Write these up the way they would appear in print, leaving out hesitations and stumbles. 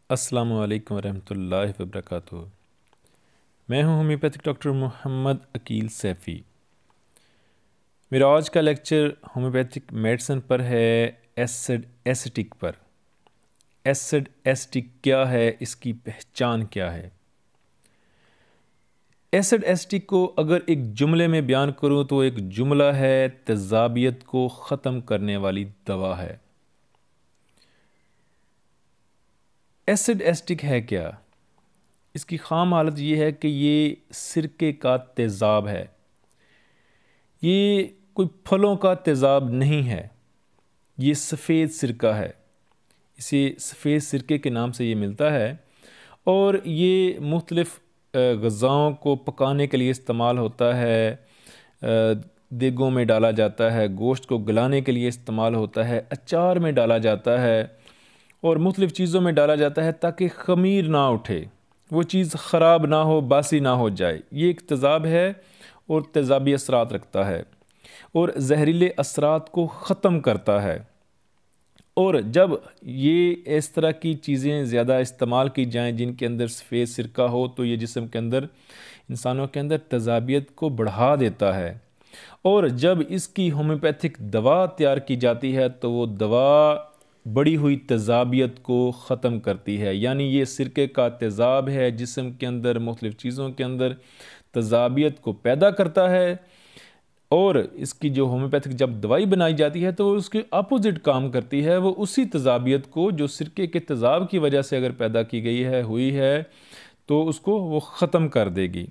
अस्सलामु अलैकुम वरहमतुल्लाहि वबरकातुहू। मैं हूं होम्योपैथिक डॉक्टर मोहम्मद अकील सैफ़ी। मेरा आज का लेक्चर होम्योपैथिक मेडिसिन पर है, एसिड एसिटिक पर। एसिड एसिटिक क्या है, इसकी पहचान क्या है? एसिड एसिटिक को अगर एक जुमले में बयान करूं तो एक जुमला है, तेज़ाबियत को ख़त्म करने वाली दवा है। एसिड एसिटिक है क्या? इसकी ख़ाम हालत ये है कि ये सिरके का तेज़ाब है। ये कोई फलों का तेज़ाब नहीं है, ये सफ़ेद सिरका है। इसे सफ़ेद सिरके के नाम से ये मिलता है और ये मुख्तलिफ़ ग़ज़ाओं को पकाने के लिए इस्तेमाल होता है। देगों में डाला जाता है, गोश्त को गलाने के लिए इस्तेमाल होता है, अचार में डाला जाता है और मुख्तलिफ़ चीज़ों में डाला जाता है ताकि ख़मीर ना उठे, वो चीज़ ख़राब ना हो, बासी ना हो जाए। ये एक तेज़ाब है और तेज़ाबी असरात रखता है और जहरीले असरात को ख़त्म करता है। और जब ये इस तरह की चीज़ें ज़्यादा इस्तेमाल की जाएं जिनके अंदर सफ़ेद सिरका हो, तो ये जिस्म के अंदर, इंसानों के अंदर तेज़ाबियत को बढ़ा देता है। और जब इसकी होम्योपैथिक दवा तैयार की जाती है तो वो दवा बढ़ी हुई तेज़ाबियत को ख़त्म करती है। यानी ये सिरके का तेज़ाब है, जिस्म के अंदर मुख्तलिफ़ चीज़ों के अंदर तेज़ाबियत को पैदा करता है और इसकी जो होम्योपैथिक जब दवाई बनाई जाती है तो वो उसके अपोजिट काम करती है। वो उसी तेज़ाबियत को जो सिरके के तेज़ाब की वजह से अगर पैदा की गई है, हुई है, तो उसको वो ख़त्म कर देगी।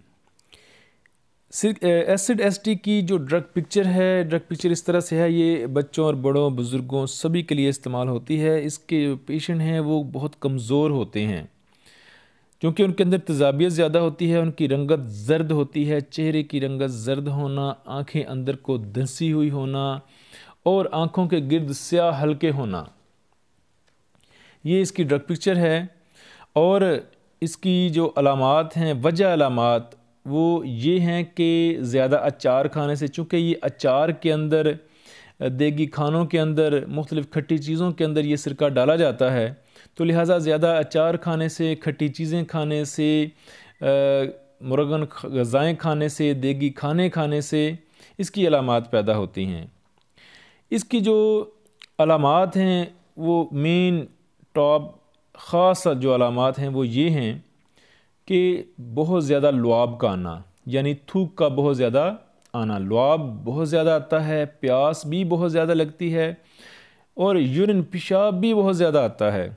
एसिड एसिटिक की जो ड्रग पिक्चर इस तरह से है। ये बच्चों और बड़ों, बुज़ुर्गों सभी के लिए इस्तेमाल होती है। इसके पेशेंट हैं वो बहुत कमज़ोर होते हैं क्योंकि उनके अंदर तेज़ाबियत ज़्यादा होती है। उनकी रंगत ज़र्द होती है, चेहरे की रंगत ज़र्द होना, आँखें अंदर को धंसी हुई होना और आँखों के गिर्द स्याह हल्के होना, ये इसकी ड्रग पिक्चर है। और इसकी जो अलामात हैं, वजह अलामात, वो ये हैं कि ज़्यादा अचार खाने से, चूँकि ये अचार के अंदर, देगी खानों के अंदर, मुख्तलिफ़ खट्टी चीज़ों के अंदर ये सिरका डाला जाता है, तो लिहाजा ज़्यादा अचार खाने से, खट्टी चीज़ें खाने से, मुरगन ग़ज़ाएँ खाने से, देगी खाने खाने से इसकी अलामात पैदा होती हैं। इसकी जो अलामात हैं वो मेन टॉप ख़ास जो अलामात हैं वो ये हैं कि बहुत ज़्यादा लुआब का आना, यानी थूक का बहुत ज़्यादा आना। लुआब बहुत ज़्यादा आता है, प्यास भी बहुत ज़्यादा लगती है और यूरिन पेशाब भी बहुत ज़्यादा आता है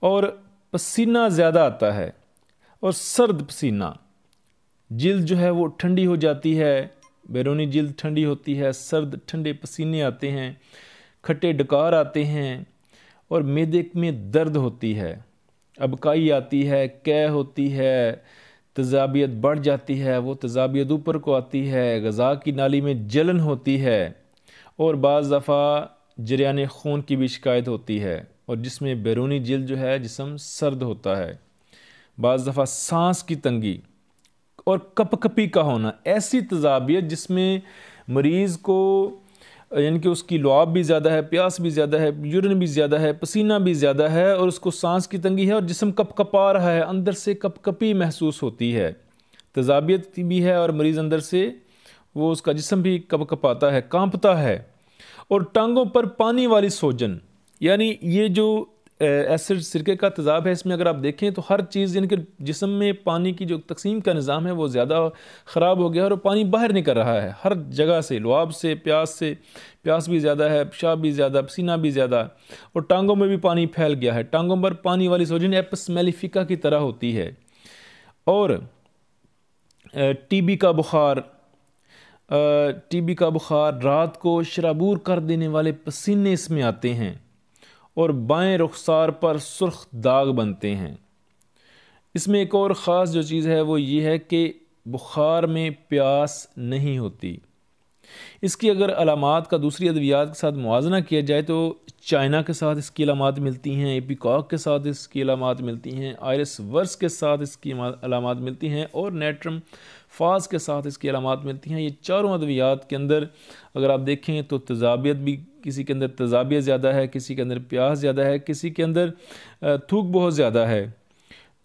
और पसीना ज़्यादा आता है और सर्द पसीना। जिल्द जो है वो ठंडी हो जाती है, बैरूनी जिल्द ठंडी होती है, सर्द ठंडे पसीने आते हैं, खट्टे डकार आते हैं और मैदे में दर्द होती है, अबकाई आती है, कै होती है, तेज़ाबियत बढ़ जाती है, वो तेज़ाबियत ऊपर को आती है, ग़ज़ा की नाली में जलन होती है और बाज़ दफ़ा जरियान खून की भी शिकायत होती है और जिसमें बैरूनी जिल्द जो है, जिस्म सर्द होता है। बाज़ दफ़ा सांस की तंगी और कपकपी का होना, ऐसी तेज़ाबियत जिसमें मरीज़ को, यानी कि उसकी लुआब भी ज़्यादा है, प्यास भी ज़्यादा है, यूरिन भी ज़्यादा है, पसीना भी ज़्यादा है और उसको सांस की तंगी है और जिस्म कपकपा रहा है, अंदर से कपकपी महसूस होती है। तेज़ाबियत भी है और मरीज़ अंदर से वो उसका जिस्म भी कपकपाता है, कांपता है। और टांगों पर पानी वाली सोजन, यानी ये जो एसिड सिरके का तेज़ाब है, इसमें अगर आप देखें तो हर चीज़, यानी कि जिस्म में पानी की जो तकसीम का निज़ाम है वो ज़्यादा ख़राब हो गया और पानी बाहर निकल रहा है हर जगह से, लुआब से, प्यास भी ज़्यादा है, पेशाब भी ज़्यादा, पसीना भी ज़्यादा और टांगों में भी पानी फैल गया है। टांगों पर पानी वाली सोजन एपिस मेलिफिका की तरह होती है। और टीबी का बुखार, रात को शराबूर कर देने वाले पसीने इसमें आते हैं और बाएं रुखसार पर सुर्ख दाग बनते हैं। इसमें एक और ख़ास जो चीज़ है वो ये है कि बुखार में प्यास नहीं होती। इसकी अगर अलामात का दूसरी अद्वियात के साथ मुआजना किया जाए तो चाइना के साथ इसकी अलामात मिलती हैं, एपिकॉक के साथ इसकी अलामात मिलती हैं, आयरिस वर्स के साथ इसकी अलामात मिलती हैं और नेट्रम फाज के साथ इसकी अलामात मिलती हैं। ये चारों अद्वियात के अंदर अगर आप देखें तो तजाबियत भी, किसी के अंदर तजाबियत ज़्यादा है, किसी के अंदर प्यास ज़्यादा है, किसी के अंदर थूक बहुत ज़्यादा है।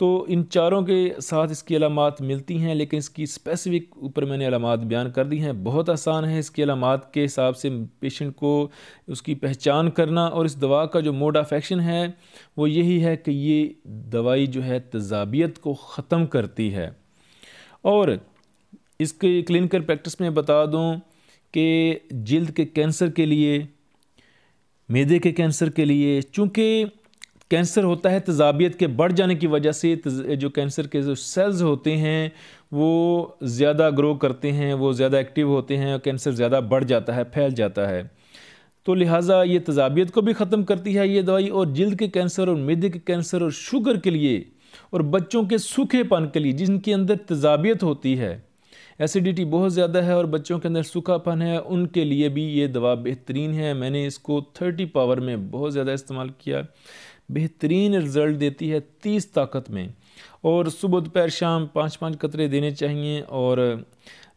तो इन चारों के साथ इसकी अलामात मिलती हैं, लेकिन इसकी स्पेसिफ़िक ऊपर मैंने अलामात बयान कर दी हैं। बहुत आसान है इसकी अलामात के हिसाब से पेशेंट को उसकी पहचान करना, और इस दवा का जो मोड ऑफ एक्शन है वो यही है कि ये दवाई जो है तजाबियत को ख़त्म करती है। और इसके क्लिनिकल प्रैक्टिस में बता दूं कि जिल्द के कैंसर के लिए, मैदे के कैंसर के लिए, चूँकि कैंसर होता है तजाबियत के बढ़ जाने की वजह से, जो कैंसर के जो सेल्स होते हैं वो ज़्यादा ग्रो करते हैं, वो ज़्यादा एक्टिव होते हैं, कैंसर ज़्यादा बढ़ जाता है, फैल जाता है। तो लिहाजा ये तजाबियत को भी ख़त्म करती है ये दवाई, और जिल्द के कैंसर और मैदे के कैंसर और शुगर के लिए और बच्चों के सूखेपन के लिए जिनके अंदर तजाबियत होती है, एसिडिटी बहुत ज़्यादा है और बच्चों के अंदर सूखापन है, उनके लिए भी ये दवा बेहतरीन है। मैंने इसको 30 पावर में बहुत ज़्यादा इस्तेमाल किया, बेहतरीन रिज़ल्ट देती है 30 ताकत में, और सुबह दोपहर शाम 5-5 कतरे देने चाहिए। और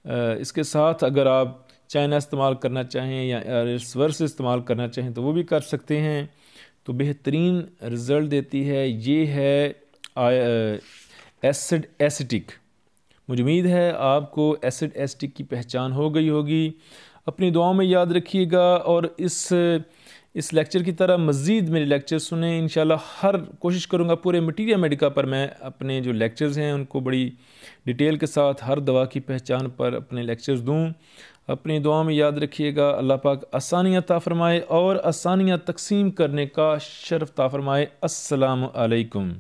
इसके साथ अगर आप चाइना इस्तेमाल करना चाहें या रिवर्स इस्तेमाल करना चाहें तो वो भी कर सकते हैं। तो बेहतरीन रिज़ल्ट देती है। ये है एसिड एसिटिक। मुझे उम्मीद है आपको एसिड एसिटिक की पहचान हो गई होगी। अपनी दुआओं में याद रखिएगा, और इस लेक्चर की तरह मज़ीद मेरे लेक्चर सुने। इंशाल्लाह हर कोशिश करूँगा पूरे मटीरिया मेडिका पर मैं अपने जो लेक्चर्स हैं उनको बड़ी डिटेल के साथ हर दवा की पहचान पर अपने लेक्चर्स दूँ। अपनी दुआ में याद रखिएगा। अल्लाह पाक आसानियाँ अता फ़रमाए और आसानियाँ तकसीम करने का शर्फ़ अता फ़रमाए। अस्सलामु अलैकुम।